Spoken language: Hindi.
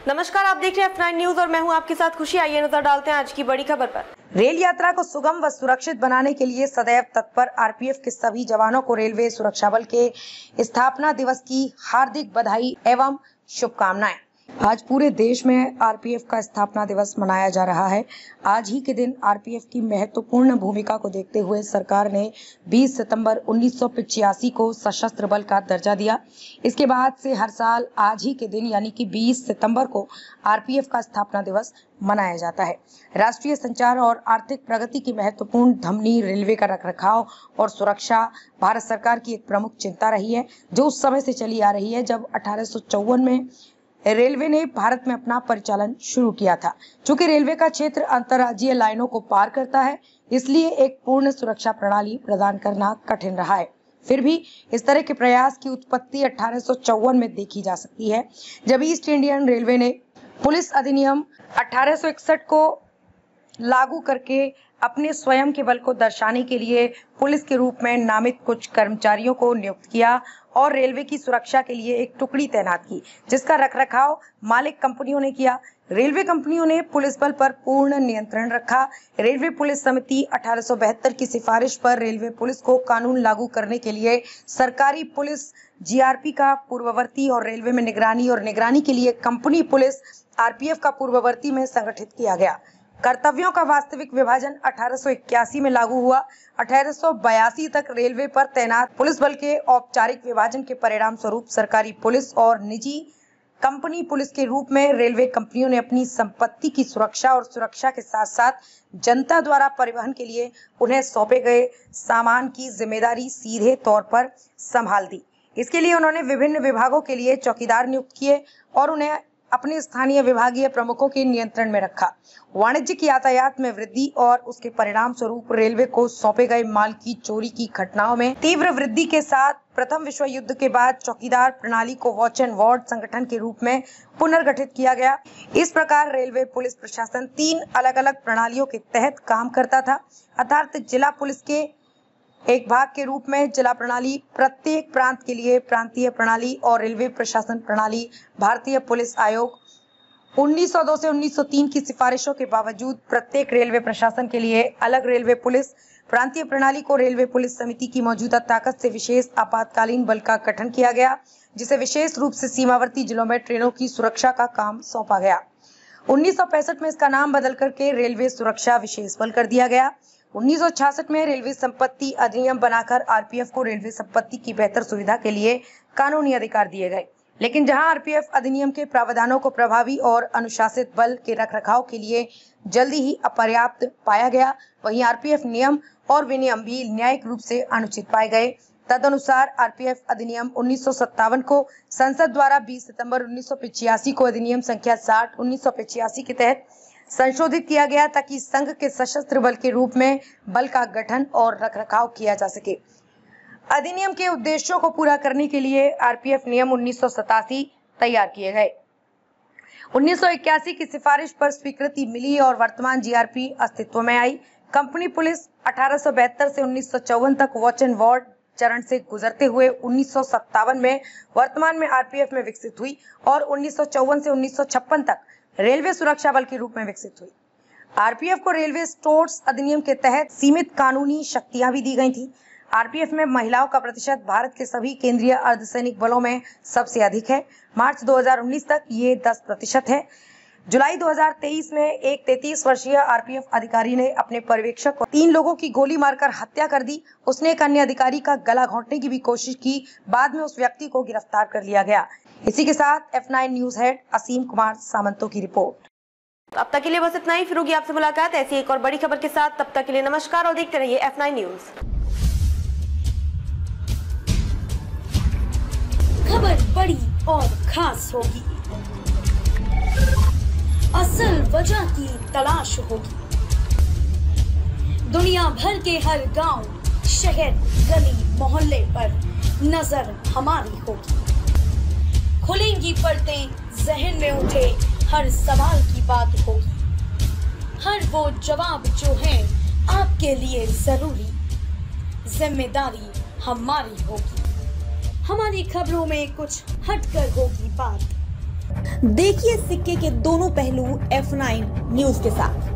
नमस्कार, आप देख रहे हैं F9 न्यूज और मैं हूं आपके साथ खुशी। आइए नजर डालते हैं आज की बड़ी खबर पर। रेल यात्रा को सुगम व सुरक्षित बनाने के लिए सदैव तत्पर आरपीएफ के सभी जवानों को रेलवे सुरक्षा बल के स्थापना दिवस की हार्दिक बधाई एवं शुभकामनाएं। आज पूरे देश में आरपीएफ का स्थापना दिवस मनाया जा रहा है। आज ही के दिन आरपीएफ की महत्वपूर्ण भूमिका को देखते हुए सरकार ने 20 सितंबर 1985 को सशस्त्र बल का दर्जा दिया। इसके बाद से हर साल आज ही के दिन यानी कि 20 सितंबर को आरपीएफ का स्थापना दिवस मनाया जाता है। राष्ट्रीय संचार और आर्थिक प्रगति की महत्वपूर्ण धमनी रेलवे का रखरखाव और सुरक्षा भारत सरकार की एक प्रमुख चिंता रही है, जो उस समय से चली आ रही है जब 1854 में रेलवे ने भारत में अपना परिचालन शुरू किया था। चूंकि रेलवे का क्षेत्र अंतर्राज्यीय लाइनों को पार करता है, इसलिए एक पूर्ण सुरक्षा प्रणाली प्रदान करना कठिन रहा है। फिर भी इस तरह के प्रयास की उत्पत्ति 1854 में देखी जा सकती है, जब ईस्ट इंडियन रेलवे ने पुलिस अधिनियम 1861 को लागू करके अपने स्वयं के बल को दर्शाने के लिए पुलिस के रूप में नामित कुछ कर्मचारियों को नियुक्त किया और रेलवे की सुरक्षा के लिए एक टुकड़ी तैनात की, जिसका रखरखाव मालिक कंपनियों ने किया। रेलवे कंपनियों ने पुलिस बल पर पूर्ण नियंत्रण रखा। रेलवे पुलिस समिति 1872 की सिफारिश पर रेलवे पुलिस को कानून लागू करने के लिए सरकारी पुलिस जीआरपी का पूर्ववर्ती और रेलवे में निगरानी के लिए कंपनी पुलिस आरपीएफ का पूर्ववर्ती में संगठित किया गया। कर्तव्यों का वास्तविक विभाजन 1881 में लागू हुआ। 1882 तक रेलवे पर तैनात पुलिस बल के औपचारिक विभाजन के परिणाम स्वरूप सरकारी पुलिस और निजी कंपनी पुलिस के रूप में रेलवे कंपनियों ने अपनी संपत्ति की सुरक्षा और सुरक्षा के साथ साथ जनता द्वारा परिवहन के लिए उन्हें सौंपे गए सामान की जिम्मेदारी सीधे तौर पर संभाल दी। इसके लिए उन्होंने विभिन्न विभागों के लिए चौकीदार नियुक्त किए और उन्हें अपने स्थानीय विभागीय प्रमुखों के नियंत्रण में रखा। वाणिज्यिक यातायात में वृद्धि और उसके परिणाम स्वरूप रेलवे को सौंपे गए माल की चोरी की घटनाओं में तीव्र वृद्धि के साथ प्रथम विश्व युद्ध के बाद चौकीदार प्रणाली को वॉच एंड वार्ड संगठन के रूप में पुनर्गठित किया गया। इस प्रकार रेलवे पुलिस प्रशासन 3 अलग अलग प्रणालियों के तहत काम करता था, अर्थात जिला पुलिस के एक भाग के रूप में जिला प्रणाली, प्रत्येक प्रांत के लिए प्रांतीय प्रणाली और रेलवे प्रशासन प्रणाली। भारतीय पुलिस आयोग 1902 से 1903 की सिफारिशों के बावजूद प्रत्येक रेलवे प्रशासन के लिए अलग रेलवे पुलिस प्रांतीय प्रणाली को रेलवे पुलिस समिति की मौजूदा ताकत से विशेष आपातकालीन बल का गठन किया गया, जिसे विशेष रूप से सीमावर्ती जिलों में ट्रेनों की सुरक्षा का काम सौंपा गया। 1965 में इसका नाम बदल करके रेलवे सुरक्षा विशेष बल कर दिया गया। 1966 में रेलवे संपत्ति अधिनियम बनाकर आरपीएफ को रेलवे संपत्ति की बेहतर सुविधा के लिए कानूनी अधिकार दिए गए। लेकिन जहां आरपीएफ अधिनियम के प्रावधानों को प्रभावी और अनुशासित बल के रखरखाव के लिए जल्दी ही अपर्याप्त पाया गया, वहीं आरपीएफ नियम और विनियम भी न्यायिक रूप से अनुचित पाए गए। तदनुसार आरपीएफ अधिनियम 1957 को संसद द्वारा 20 सितंबर 1985 को अधिनियम संख्या 60/1985 के तहत संशोधित किया गया, ताकि संघ के सशस्त्र बल के रूप में बल का गठन और रखरखाव किया जा सके। अधिनियम के उद्देश्यों को पूरा करने के लिए आरपीएफ नियम 1987 तैयार किए गए। 1981 की सिफारिश पर स्वीकृति मिली और वर्तमान जीआरपी अस्तित्व में आई। कंपनी पुलिस 1872 से 1954 तक वॉच एंड वार्ड चरण से गुजरते हुए 1957 में वर्तमान में आरपीएफ में विकसित हुई और 1954 से 1956 तक रेलवे सुरक्षा बल के रूप में विकसित हुई। आरपीएफ को रेलवे स्टोर्स अधिनियम के तहत सीमित कानूनी शक्तियां भी दी गई थी। आरपीएफ में महिलाओं का प्रतिशत भारत के सभी केंद्रीय अर्धसैनिक बलों में सबसे अधिक है। मार्च 2019 तक ये 10% है। जुलाई 2023 में एक 33 वर्षीय आरपीएफ अधिकारी ने अपने पर्यवेक्षक को 3 लोगों की गोली मारकर हत्या कर दी। उसने एक अन्य अधिकारी का गला घोंटने की भी कोशिश की। बाद में उस व्यक्ति को गिरफ्तार कर लिया गया। इसी के साथ F9 न्यूज हेड असीम कुमार सामंतो की रिपोर्ट। अब तक के लिए बस इतना ही। फिर होगी आपसे मुलाकात ऐसी एक और बड़ी खबर के साथ। तब तक के लिए नमस्कार और देखते रहिए F9 न्यूज। खबर बड़ी और खास होगी, असल वजह की तलाश होगी, दुनिया भर के हर गांव, शहर, गली, मोहल्ले पर नजर हमारी होगी। खुलेंगी पर्दें, जहन में उठे हर सवाल की बात होगी, हर वो जवाब जो है आपके लिए जरूरी, जिम्मेदारी हमारी होगी। हमारी खबरों में कुछ हटकर होगी बात, देखिए सिक्के के दोनों पहलू F9 न्यूज के साथ।